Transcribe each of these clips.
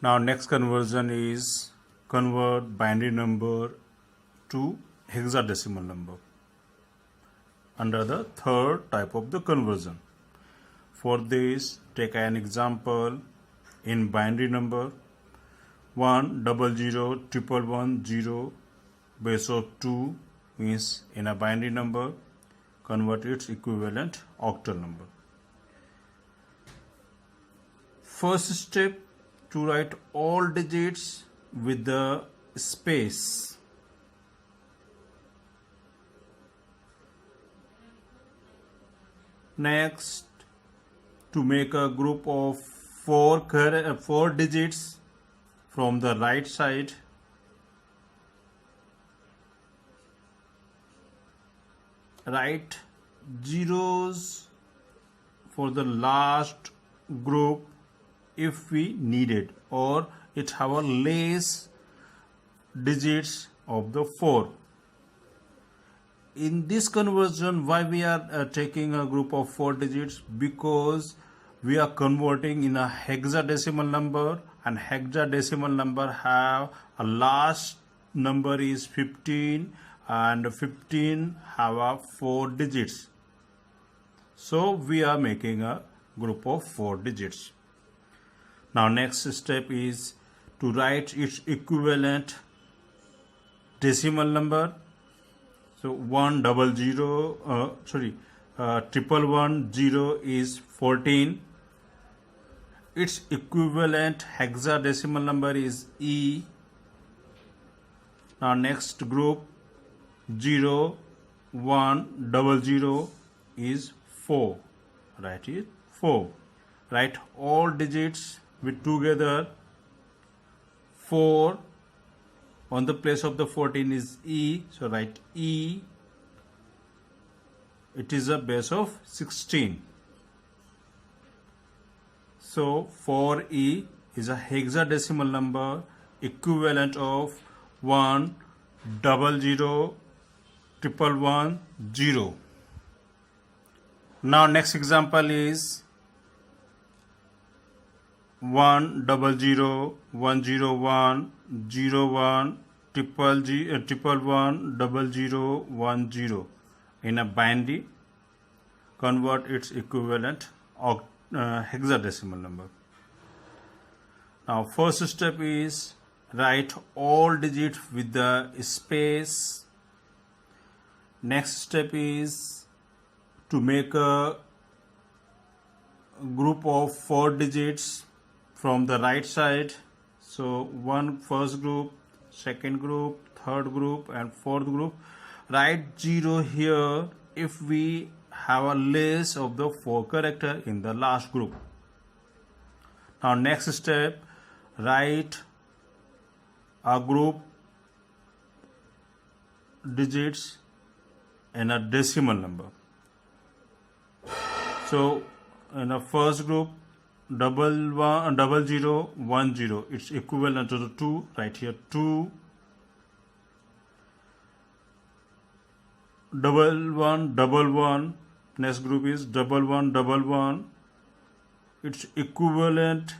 Now next conversion is convert binary number to hexadecimal number under the third type of the conversion. For this, take an example in binary number 100011110 base of 2 means in a binary number convert its equivalent octal number. First step, to write all digits with the space. Next, to make a group of four digits from the right side. Write zeros for the last group if we need it, or it have a less digits of the 4. In this conversion, why we are taking a group of 4 digits? Because we are converting in a hexadecimal number, and hexadecimal number have a last number is 15 and 15 have a 4 digits. So we are making a group of 4 digits. Now next step is to write its equivalent decimal number. So 1110 is 14. Its equivalent hexadecimal number is E. Now next group 0100 is 4. Write it 4. Write all digits with together. 4 on the place of the 14 is E, so write E. It is a base of 16. So 4E is a hexadecimal number equivalent of 1001110. Now next example is 10011010010 in a binary. Convert its equivalent hexadecimal number. Now first step is write all digits with the space. Next step is to make a group of 4 digits from the right side. So first group, second group, third group and fourth group. Write 0 here if we have a less of the 4 character in the last group. Now next step, write a group digits in a decimal number. So in the first group 0010, it's equivalent to the 2. Write here 2. 1111, next group is 1111. Its equivalent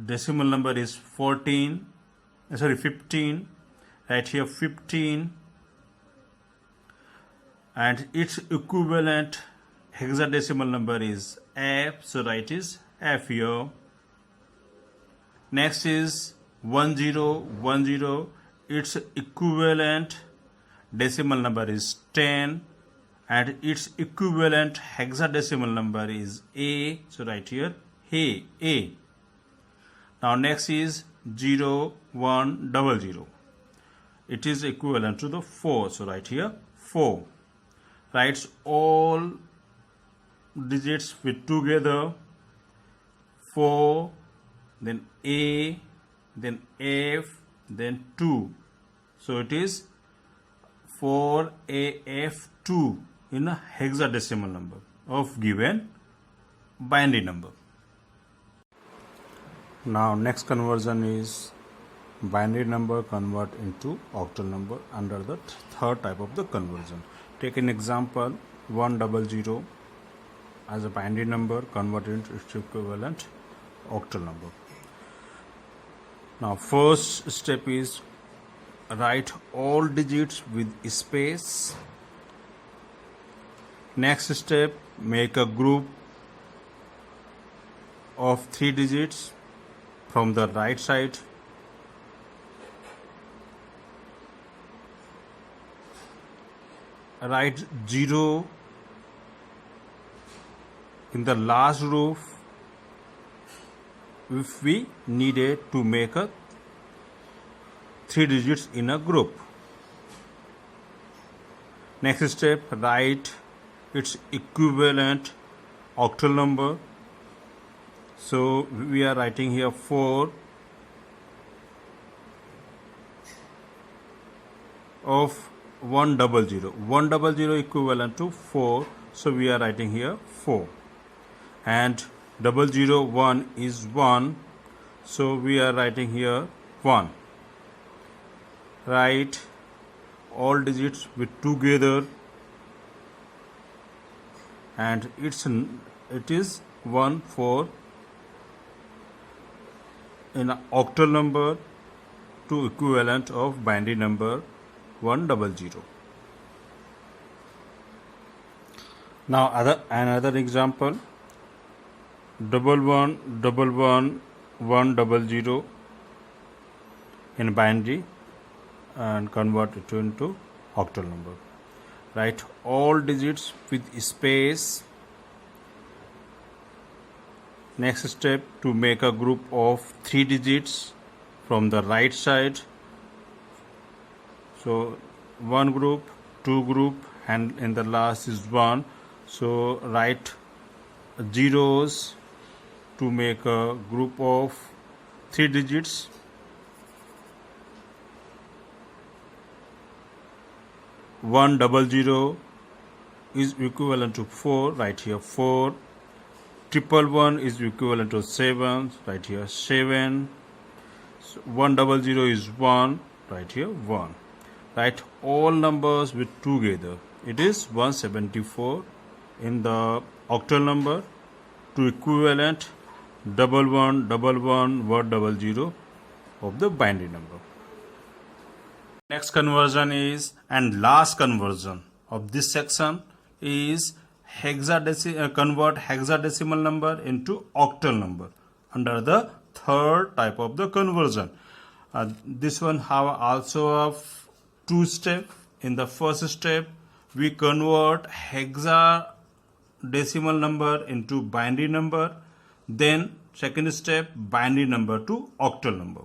decimal number is 15. Write here 15. And its equivalent hexadecimal number is F, so write is F here. Next is 1010. Its equivalent decimal number is 10 and its equivalent hexadecimal number is A, so write here A. Now next is 0100. It is equivalent to the 4, so write here 4. Writes all digits with together. 4, then A, then F, then 2. So it is 4AF2 in a hexadecimal number of given binary number. Now next conversion is binary number convert into octal number under the third type of the conversion. Take an example 100 as a binary number, convert into its equivalent octal number. Now first step is write all digits with space. Next step, make a group of 3 digits from the right side. Write 0 in the last row if we needed to make a 3 digits in a group. Next step, write its equivalent octal number. So we are writing here 4 of 100. 100 equivalent to 4. So we are writing here 4. And 001 is 1. So we are writing here 1. Write all digits with together, and it is 1 4 in octal number to equivalent of binary number 100. Now another example, 1111 in binary and convert it into octal number. Write all digits with space. Next step, to make a group of 3 digits from the right side. So 1 group, 2 group, and in the last is 1. So write zeros to make a group of 3 digits. One 100 is equivalent to 4, right here 4. 111 is equivalent to 7, right here 7. So 100 is 1, right here 1. Write all numbers with together. It is 174 in the octal number to equivalent 1111 of the binary number. Next conversion is, and last conversion of this section is convert hexadecimal number into octal number under the third type of the conversion. This one have also a 2 step. In the first step, we convert hexadecimal number into binary number. Then second step, binary number to octal number.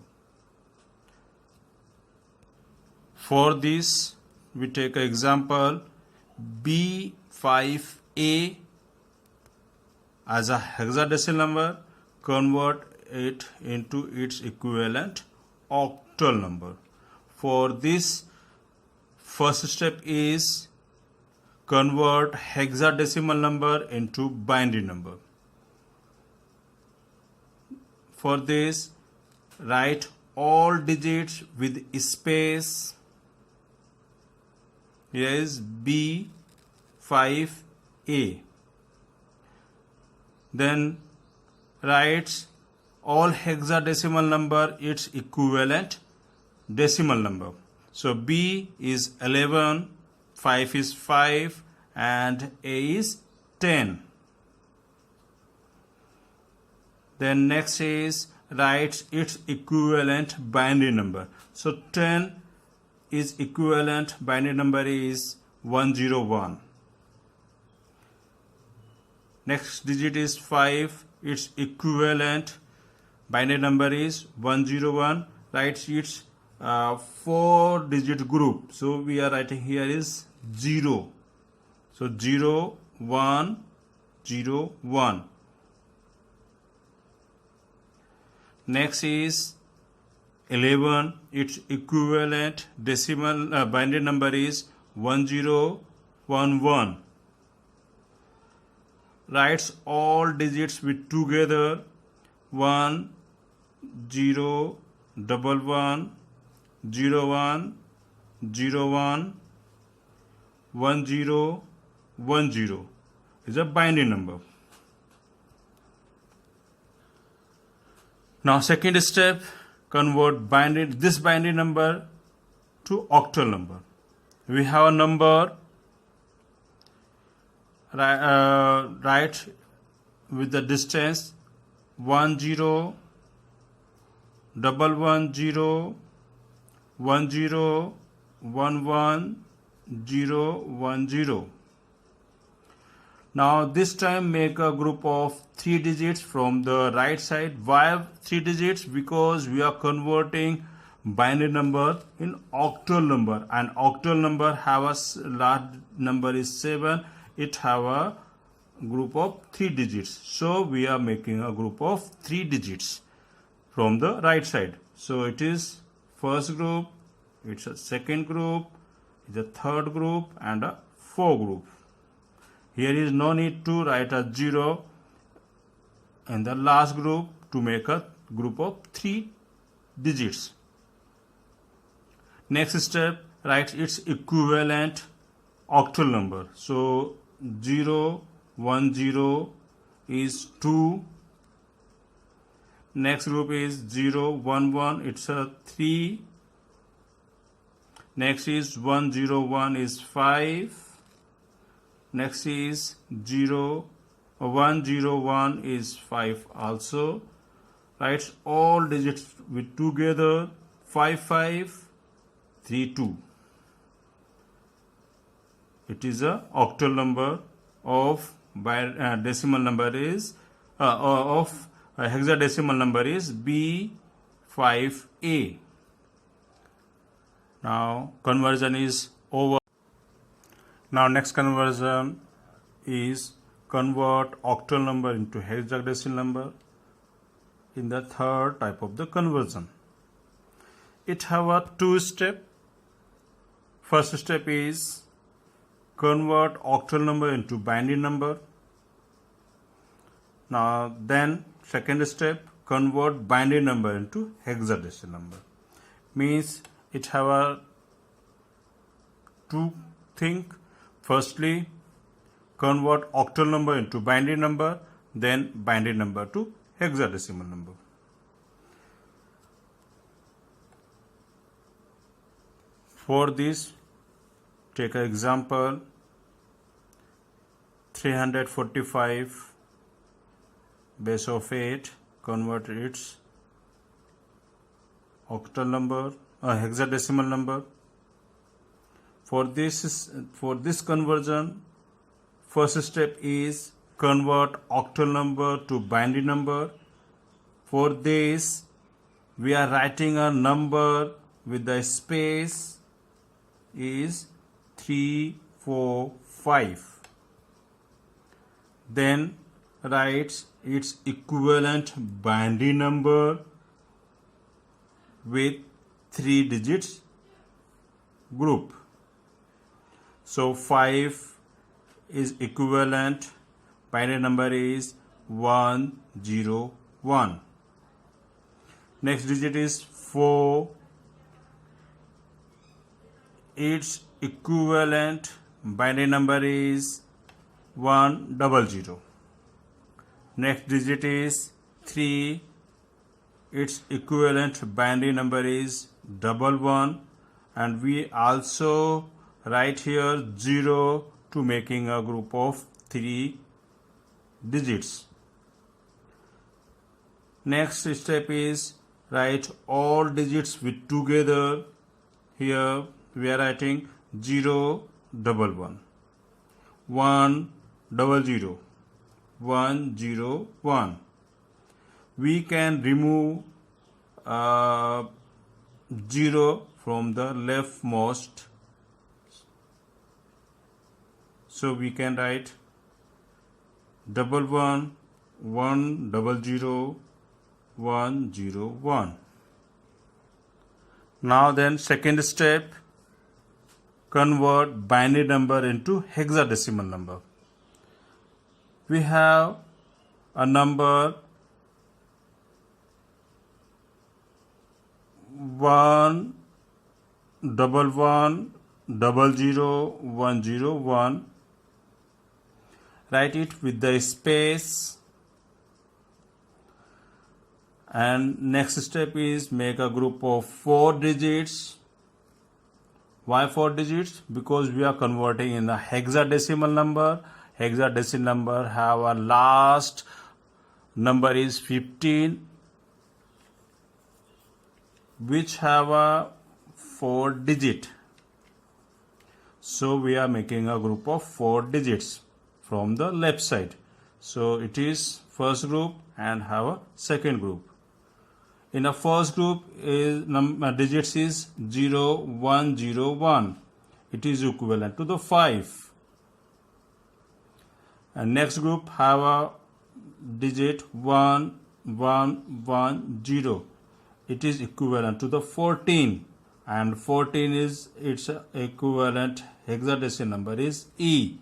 For this, we take an example B5A as a hexadecimal number, convert it into its equivalent octal number. For this, first step is convert hexadecimal number into binary number. For this, write all digits with space. Here is B5A. Then writes all hexadecimal number its equivalent decimal number. So B is 11, 5 is 5, and A is 10. Then next is writes its equivalent binary number. So 10 is equivalent binary number is 101. Next digit is 5. Its equivalent binary number is 101. Writes its 4 digit group. So we are writing here is 0. So 0 1 0 1. Next is 11. Its equivalent decimal binary number is 1011. Writes all digits with together 1 0 11 01 01 1010 is a binary number. Now second step, convert this binary number to octal number. We have a number right with the distance 10 110 11010. Now this time make a group of 3 digits from the right side. Why 3 digits? Because we are converting binary number in octal number, and octal number have a large number is 7. It have a group of 3 digits. So we are making a group of 3 digits from the right side. So it is first group, it's a second group, it's a third group, and a fourth group. Here is no need to write a 0 in the last group to make a group of 3 digits. Next step, write its equivalent octal number. So 0 1 0 is 2. Next group is 0 1 1, it's a 3. Next is 1 0 1 is 5. Next is 1 0 1 is 5 also. Write all digits with together 5 5 3 2. It is a octal number of decimal number is of hexadecimal number is B5A. Now conversion is over. Now next conversion is convert octal number into hexadecimal number in the third type of the conversion. It have a 2 step. First step is convert octal number into binary number. Now then second step, convert binary number into hexadecimal number. Means it have a 2 thing. Firstly, convert octal number into binary number, then binary number to hexadecimal number. For this, take an example. 345 base of 8, convert its octal number, hexadecimal number. For this conversion, first step is convert octal number to binary number. For this, we are writing a number with the space is 345. Then writes its equivalent binary number with 3 digits group. So 5 is equivalent binary number is 101. Next digit is 4. Its equivalent binary number is 100. Next digit is 3. Its equivalent binary number is 11, and we also write here 0 to making a group of 3 digits. Next step is write all digits with together. Here we are writing 0 11 1 00 101. We can remove 0 from the leftmost. So we can write 11 100 101. Now then second step, convert binary number into hexadecimal number. We have a number 1 11 00 101. Write it with the space, And next step is make a group of 4 digits. Why 4 digits? Because we are converting in a hexadecimal number. Hexadecimal number have a last number is 15, which have a 4 digit. So we are making a group of 4 digits from the left side. So it is first group and have a second group. In the first group is digits is 0, 1, 0, 1. It is equivalent to the 5. And next group have a digit 1, 1, 1, 0. It is equivalent to the 14. And 14 is its equivalent hexadecimal number is E.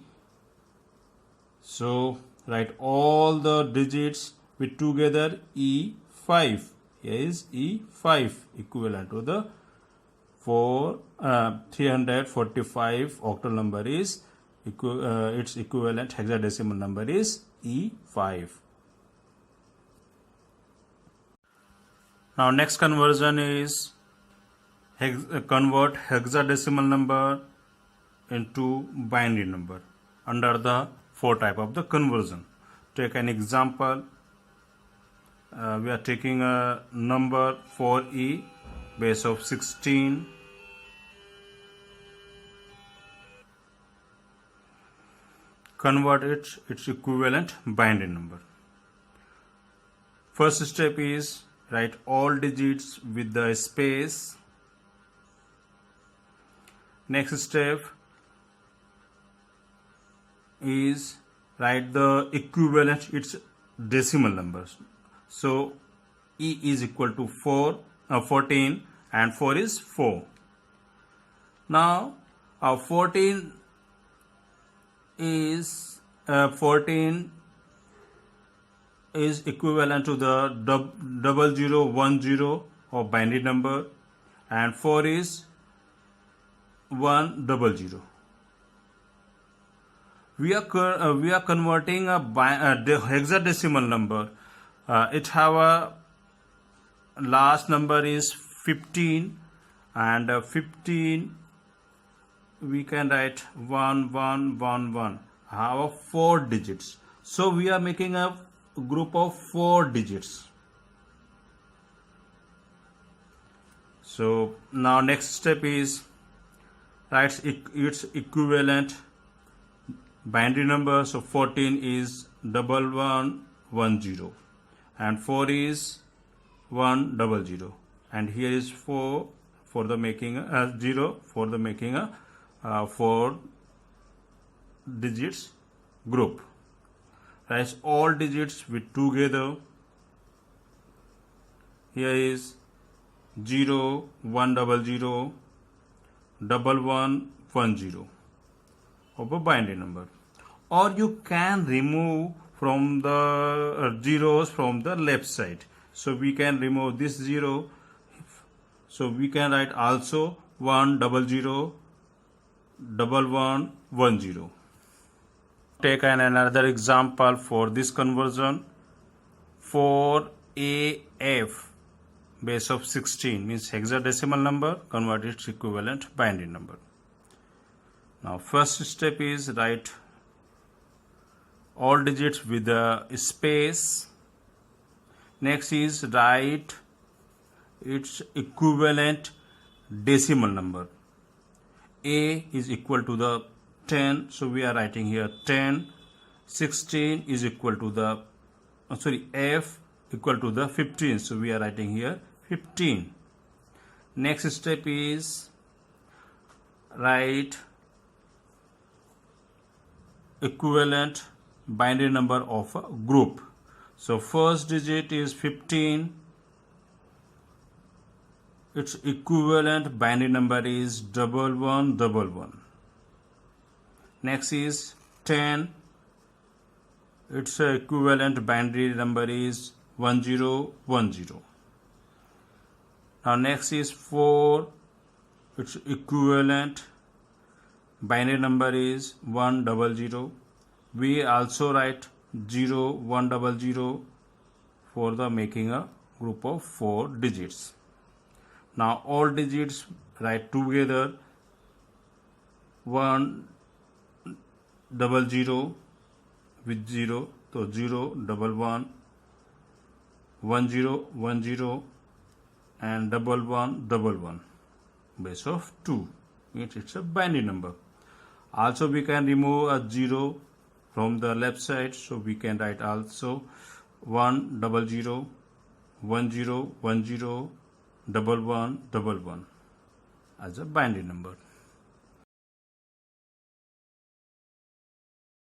So write all the digits with together E5. Here is E5 equivalent to the 345 octal number is its equivalent hexadecimal number is E5. Now next conversion is convert hexadecimal number into binary number under the 4 type of the conversion. Take an example. We are taking a number 4e base of 16. Convert its equivalent binary number. First step is write all digits with the space. Next step is write the equivalent its decimal numbers. So E is equal to 14 and 4 is 4. Now 14 is equivalent to the 0010 of binary number, and 4 is 100. We are converting a hexadecimal number. It have a last number is 15, and 15 we can write 1111. Have 4 digits. So we are making a group of 4 digits. So now next step is write its equivalent binary number. So 14 is 1110 and 4 is 100, and here is 4 for the making 0 for the making a 4 digits group. Write all digits with together. Here is 0, 100, 1110 of a binary number. Or you can remove from the zeros from the left side. So we can remove this 0. So we can write also 100, 1110. Take another example for this conversion. 4AF base of 16 means hexadecimal number, convert its equivalent binary number. Now first step is write all digits with a space. Next is write its equivalent decimal number. A is equal to the 10, so we are writing here 10. 16 is equal to the F equal to the 15, so we are writing here 15. Next step is write equivalent binary number of a group. So first digit is 15. Its equivalent binary number is 1111. Next is 10. Its equivalent binary number is 1010. Now next is 4. Its equivalent binary number is 100. We also write 0, 100 for the making a group of 4 digits. Now all digits write together. 1 00 with 0, so 0 11 10 10 and 11 11 base of 2. It's a binary number. Also we can remove a 0 from the left side, so we can write also 1 00 10 10 11 11 as a binary number.